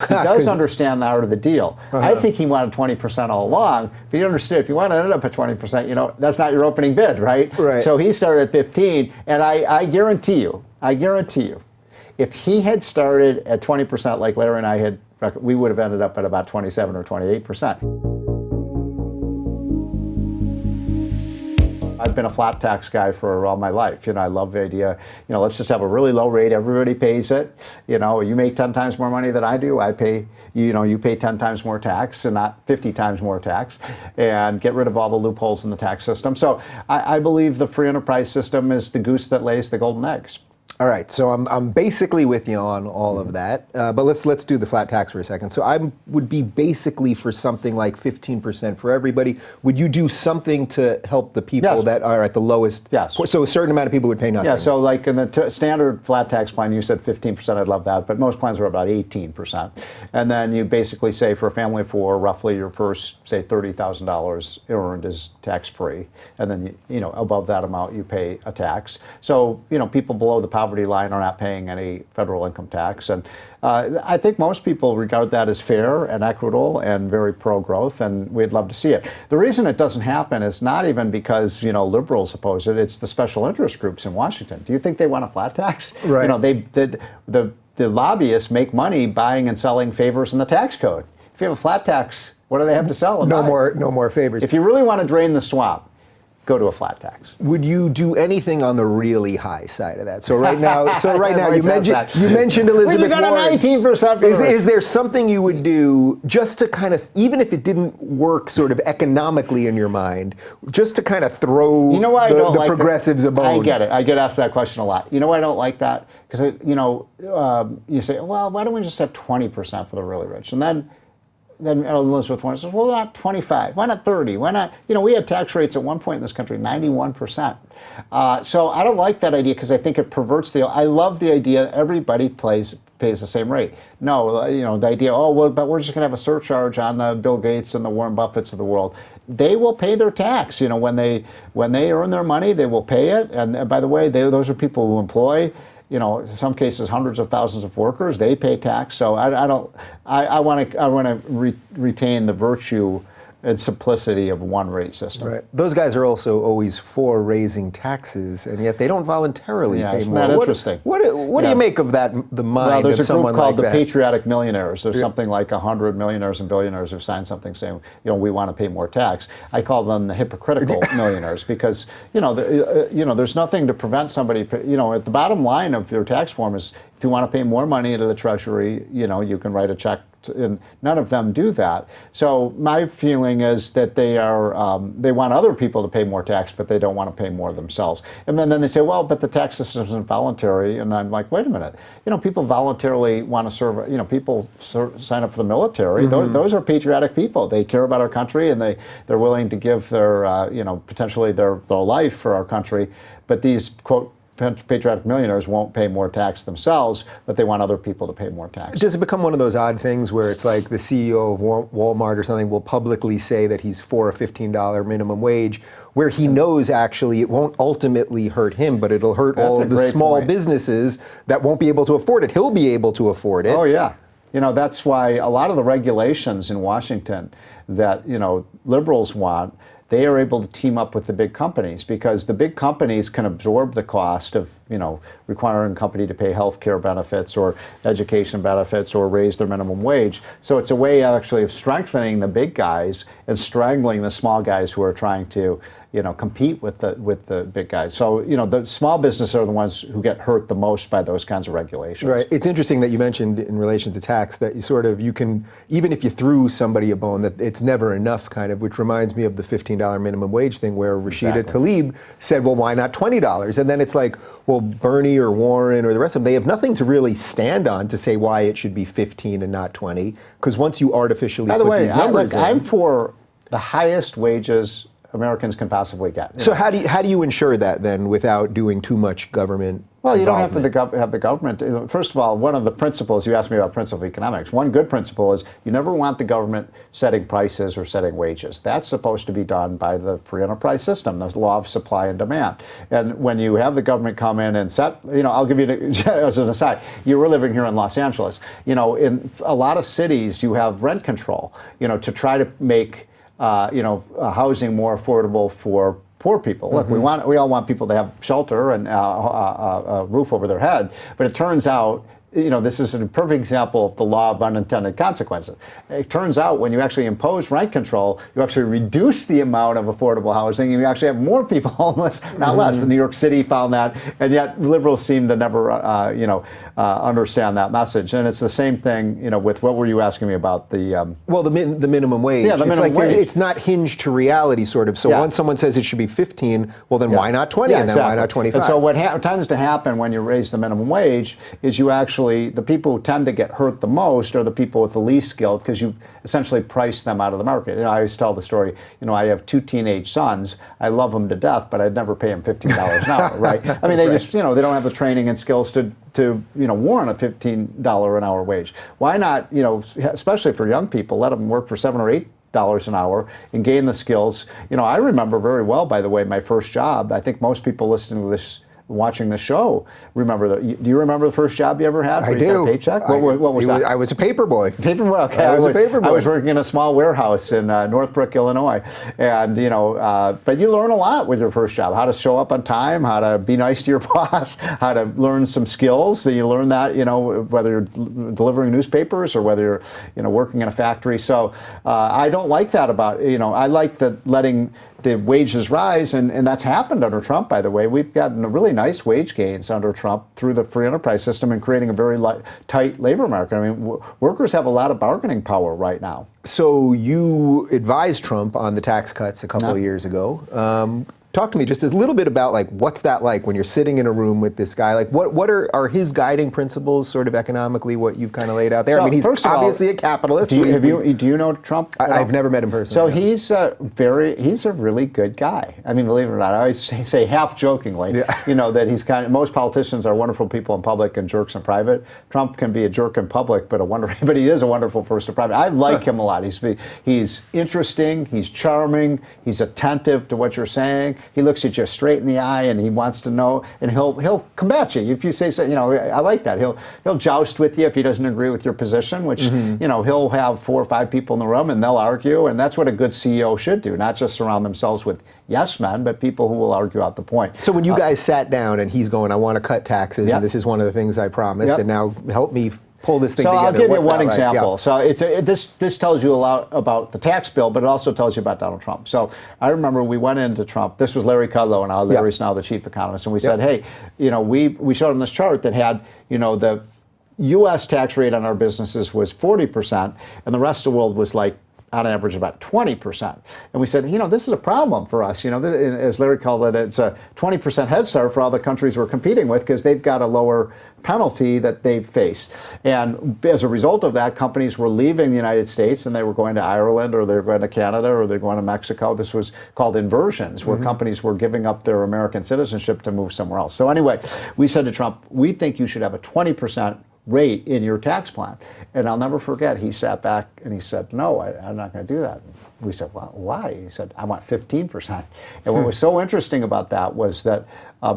he does understand the art of the deal. I think he wanted 20% all along, but you understand, if you want to end up at 20%, that's not your opening bid, right? Right. So he started at 15, and I guarantee you, if he had started at 20% like Larry and I had, we would have ended up at about 27 or 28%. I've been a flat tax guy for all my life. I love the idea, let's just have a really low rate, everybody pays it. You make 10 times more money than I do, I pay, you pay 10 times more tax and not 50 times more tax, and get rid of all the loopholes in the tax system. So I believe the free enterprise system is the goose that lays the golden eggs. All right, so I'm basically with you on all of that, but let's do the flat tax for a second. So I would be basically for something like 15% for everybody. Would you do something to help the people that are at the lowest? Yes. So a certain amount of people would pay nothing. Yeah, so like in the standard flat tax plan, you said 15%, I'd love that, but most plans are about 18%. And then you basically say for a family of four, roughly your first, say, $30,000 earned is tax-free. And then, above that amount, you pay a tax. So, people below the poverty line are not paying any federal income tax. And I think most people regard that as fair and equitable and very pro-growth, and we'd love to see it. The reason it doesn't happen is not even because, liberals oppose it, it's the special interest groups in Washington. Do you think they want a flat tax? Right. The lobbyists make money buying and selling favors in the tax code. If you have a flat tax, what do they have to sell? No more favors. If you really want to drain the swamp, go to a flat tax. Would you do anything on the really high side of that? So right now, you mentioned Elizabeth Warren. Well, you got a 19%. Is there something you would do just to kind of, even if it didn't work sort of economically in your mind, just to kind of throw the progressives a bone? I get it. I get asked that question a lot. You know why I don't like that? Because you say, well, why don't we just have 20% for the really rich? And then Elizabeth Warren says, well, not 25. Why not 30? Why not? We had tax rates at one point in this country, 91%. So I don't like that idea because I think it perverts I love the idea everybody pays the same rate. No, the idea, but we're just going to have a surcharge on the Bill Gates and the Warren Buffetts of the world. They will pay their tax. When they earn their money, they will pay it. And by the way, those are people who employ, in some cases, hundreds of thousands of workers. They pay tax. So I want to retain the virtue and simplicity of one rate system. Right. Those guys are also always for raising taxes, and yet they don't voluntarily pay more. Isn't that interesting? What do you make of that? The mind of someone like that? There's a group called the Patriotic Millionaires. There's something like 100 millionaires and billionaires who've signed something saying, we want to pay more tax. I call them the hypocritical millionaires because, there's nothing to prevent somebody. At the bottom line of your tax form is if you want to pay more money to the Treasury, you can write a check. And none of them do that. So my feeling is that they want other people to pay more tax, but they don't want to pay more themselves. And then they say, well, but the tax system isn't voluntary. And I'm like, wait a minute. People voluntarily want to serve. People sign up for the military. Mm-hmm. Those are patriotic people. They care about our country, and they're willing to give their potentially their life for our country. But these quote patriotic millionaires won't pay more tax themselves, but they want other people to pay more tax. Does it become one of those odd things where it's like the CEO of Walmart or something will publicly say that he's for a $15 minimum wage, where he knows actually it won't ultimately hurt him, but it'll hurt all of the small businesses that won't be able to afford it. He'll be able to afford it. Oh, yeah. That's why a lot of the regulations in Washington that, liberals want, they are able to team up with the big companies because the big companies can absorb the cost of, requiring a company to pay health care benefits or education benefits or raise their minimum wage. So it's a way actually of strengthening the big guys and strangling the small guys who are trying to, compete with the big guys. So, the small businesses are the ones who get hurt the most by those kinds of regulations. Right. It's interesting that you mentioned in relation to tax that you can, even if you threw somebody a bone, that it's never enough kind of, which reminds me of the $15 minimum wage thing where Rashida Tlaib said, well, why not $20? And then it's like, well, Bernie or Warren or the rest of them, they have nothing to really stand on to say why it should be 15 and not 20, because once you artificially put these numbers in. I'm for the highest wages Americans can possibly get. So how do you ensure that then without doing too much government? Well, you don't have to have the government. First of all, one of the principles, you asked me about principle of economics, one good principle is you never want the government setting prices or setting wages. That's supposed to be done by the free enterprise system, the law of supply and demand. And when you have the government come in and set, I'll give you, as an aside, you were living here in Los Angeles. In a lot of cities, you have rent control, to try to make, housing more affordable for poor people. Look, we all want people to have shelter and a roof over their head, but it turns out, this is a perfect example of the law of unintended consequences. It turns out when you actually impose rent control, you actually reduce the amount of affordable housing, and you actually have more people homeless, not less. New York City found that, and yet liberals seem to never, understand that message. And it's the same thing, with what were you asking me about the? Well, the minimum wage. Yeah, the minimum wage. It's not hinged to reality, sort of. So once someone says it should be 15, well, then why not 20, and then why not 25? And so what tends to happen when you raise the minimum wage is you actually, the people who tend to get hurt the most are the people with the least skill, because you essentially price them out of the market. I always tell the story, I have 2 teenage sons. I love them to death, but I'd never pay them $15 an hour, right? I mean, they just, they don't have the training and skills to warrant a $15 an hour wage. Why not, especially for young people, let them work for $7 or $8 an hour and gain the skills. I remember very well, by the way, my first job. I think most people listening to this, watching the show, remember do you remember the first job you ever had? I do. Paycheck? What was that? I was a paper boy. Paper boy. Okay. I was a paper boy. I was working in a small warehouse in Northbrook, Illinois, and but you learn a lot with your first job: how to show up on time, how to be nice to your boss, how to learn some skills. So you learn that, whether you're delivering newspapers or whether you're, working in a factory. So I don't like that about, I like that letting the wages rise, and that's happened under Trump, by the way. We've gotten a really nice wage gains under Trump through the free enterprise system and creating a very tight labor market. I mean, workers have a lot of bargaining power right now. So you advised Trump on the tax cuts a couple of years ago. Talk to me just a little bit about what's that like when you're sitting in a room with this guy? What are his guiding principles, sort of economically, what you've kind of laid out there? So, I mean, he's obviously a capitalist. Do you know Trump? I've never met him personally. So he's a really good guy. I mean, believe it or not, I always say half jokingly, that he's most politicians are wonderful people in public and jerks in private. Trump can be a jerk in public, but he is a wonderful person in private. I like him a lot. He's interesting. He's charming. He's attentive to what you're saying. He looks at you straight in the eye, and he wants to know, and he'll combat you if you say something. I like that. He'll joust with you if he doesn't agree with your position, which he'll have 4 or 5 people in the room, and they'll argue, and that's what a good CEO should do, not just surround themselves with yes men, but people who will argue out the point. So when you guys sat down and he's going, I want to cut taxes, and this is one of the things I promised, and now help me pull this thing together. So I'll give you one example. So this tells you a lot about the tax bill, but it also tells you about Donald Trump. So I remember we went into Trump. This was Larry Kudlow, and Larry's now the chief economist, and we said, hey, we showed him this chart that had, the U.S. tax rate on our businesses was 40%, and the rest of the world was on average about 20%. And we said, this is a problem for us. As Larry called it, it's a 20% head start for all the countries we're competing with, because they've got a lower penalty that they face. And as a result of that, companies were leaving the United States, and they were going to Ireland, or they're going to Canada, or they're going to Mexico. This was called inversions, where companies were giving up their American citizenship to move somewhere else. So anyway, we said to Trump, we think you should have a 20% rate in your tax plan. And I'll never forget, he sat back and he said, no, I'm not going to do that. We said, well, why? He said, I want 15%. And what was so interesting about that was that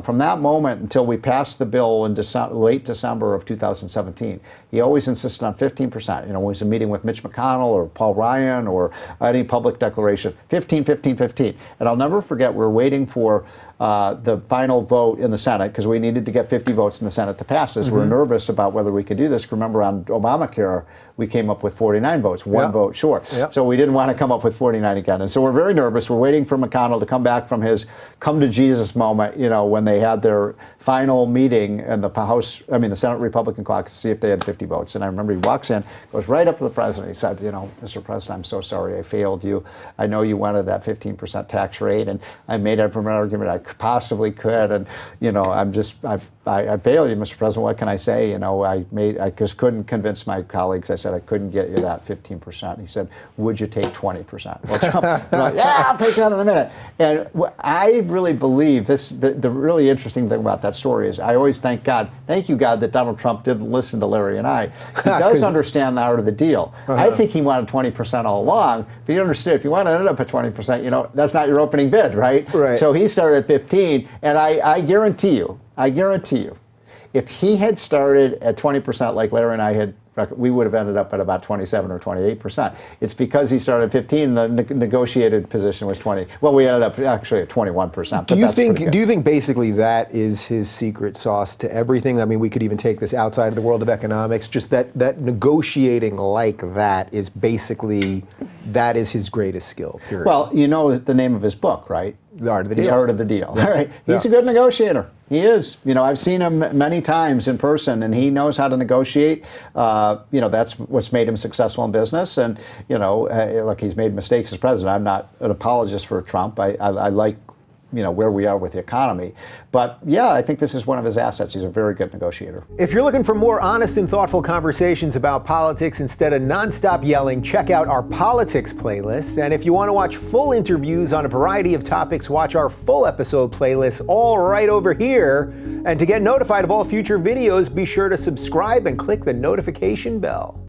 from that moment until we passed the bill in late December of 2017, he always insisted on 15%. When it was a meeting with Mitch McConnell or Paul Ryan or any public declaration, 15, 15, 15. And I'll never forget, we're waiting for the final vote in the Senate, because we needed to get 50 votes in the Senate to pass this. We were nervous about whether we could do this. Remember, on Obamacare, we came up with 49 votes, one vote short. So we didn't want to come up with 49 again. And so we're very nervous. We're waiting for McConnell to come back from his come to Jesus moment, when they had their final meeting in the Senate Republican caucus to see if they had 50 votes. And I remember he walks in, goes right up to the president. He said, Mr. President, I'm so sorry I failed you. I know you wanted that 15% tax rate, and I made every argument I possibly could. And, I failed you, Mr. President. What can I say? You know, I just couldn't convince my colleagues. I said I couldn't get you that 15%. He said, would you take 20%? Well, Trump, I'm like, yeah, I'll take that in a minute. And I really believe this. The really interesting thing about that story is I always thank you God, that Donald Trump didn't listen to Larry and I. He does understand the art of the deal. I think he wanted 20% all along, but you understand if you want to end up at 20%, you know, that's not your opening bid, right? Right. So he started at 15, and I guarantee you, if he had started at 20% like Larry and I had, we would have ended up at about 27 or 28%. It's because he started at 15, the negotiated position was 20. Well, we ended up actually at 21%. Do you think basically that is his secret sauce to everything? I mean, we could even take this outside of the world of economics, just that negotiating like that is basically, that is his greatest skill, period. Well, you know the name of his book, right? The Art of the Deal. The Art of the Deal. Yeah. All right. He's a good negotiator. He is. You know, I've seen him many times in person, and he knows how to negotiate. You know, that's what's made him successful in business. And, you know, look, he's made mistakes as president. I'm not an apologist for Trump. I like, you know, where we are with the economy. But yeah, I think this is one of his assets. He's a very good negotiator. If you're looking for more honest and thoughtful conversations about politics instead of nonstop yelling, check out our politics playlist. And if you want to watch full interviews on a variety of topics, watch our full episode playlist all right over here. And to get notified of all future videos, be sure to subscribe and click the notification bell.